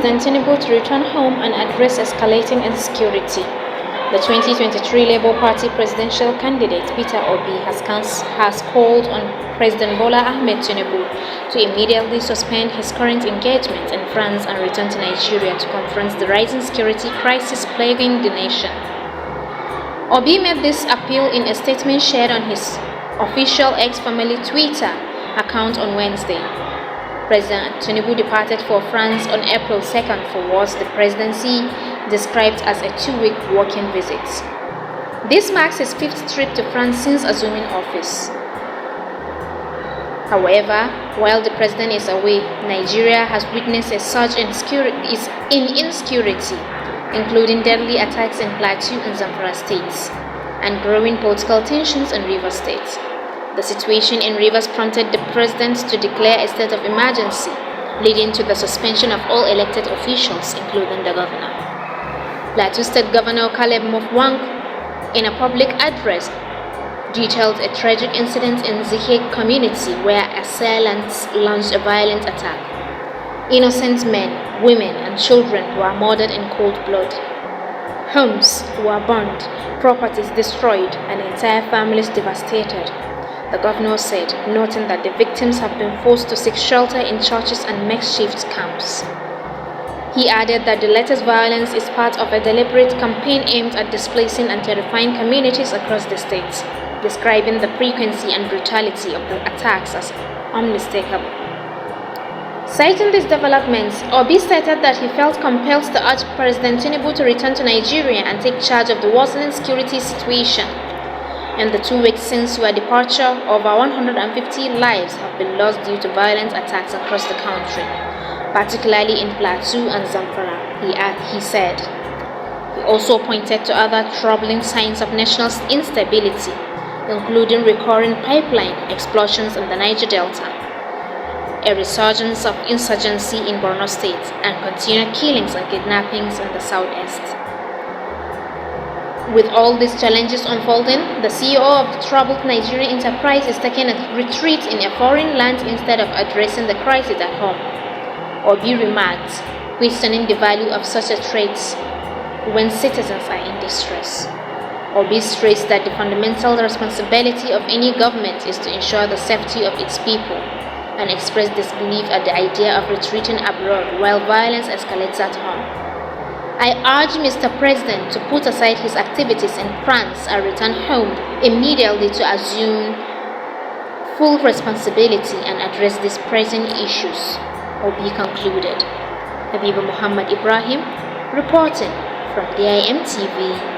President Tinubu to return home and address escalating insecurity. The 2023 Labour Party presidential candidate Peter Obi has called on President Bola Ahmed Tinubu to immediately suspend his current engagement in France and return to Nigeria to confront the rising security crisis plaguing the nation. Obi made this appeal in a statement shared on his official ex-family Twitter account on Wednesday. President Tinubu departed for France on April 2nd for what the presidency described as a 2-week working visit. This marks his 5th trip to France since assuming office. However, while the president is away, Nigeria has witnessed a surge in insecurity, including deadly attacks in Plateau and Zamfara states, and growing political tensions in Rivers State. The situation in Rivers prompted the president to declare a state of emergency, leading to the suspension of all elected officials, including the governor. Plateau State Governor Caleb Mutfwang, in a public address, detailed a tragic incident in Zihek community where assailants launched a violent attack. Innocent men, women, and children were murdered in cold blood. Homes were burned, properties destroyed, and entire families devastated, the governor said, noting that the victims have been forced to seek shelter in churches and makeshift camps. He added that the latest violence is part of a deliberate campaign aimed at displacing and terrifying communities across the state, describing the frequency and brutality of the attacks as unmistakable. Citing these developments, Obi stated that he felt compelled to urge President Tinubu to return to Nigeria and take charge of the worsening security situation. In the 2 weeks since your departure, over 150 lives have been lost due to violent attacks across the country, particularly in Plateau and Zamfara, he said. He also pointed to other troubling signs of national instability, including recurring pipeline explosions in the Niger Delta, a resurgence of insurgency in Borno State, and continued killings and kidnappings in the southeast. With all these challenges unfolding, the CEO of the troubled Nigerian enterprise is taking a retreat in a foreign land instead of addressing the crisis at home. Obi remarked, questioning the value of such a threat when citizens are in distress. Obi stressed that the fundamental responsibility of any government is to ensure the safety of its people, and expressed disbelief at the idea of retreating abroad while violence escalates at home. I urge Mr. President to put aside his activities in France and return home immediately to assume full responsibility and address these pressing issues, Obi concluded. Habiba Muhammad Ibrahim, reporting from DIMTV.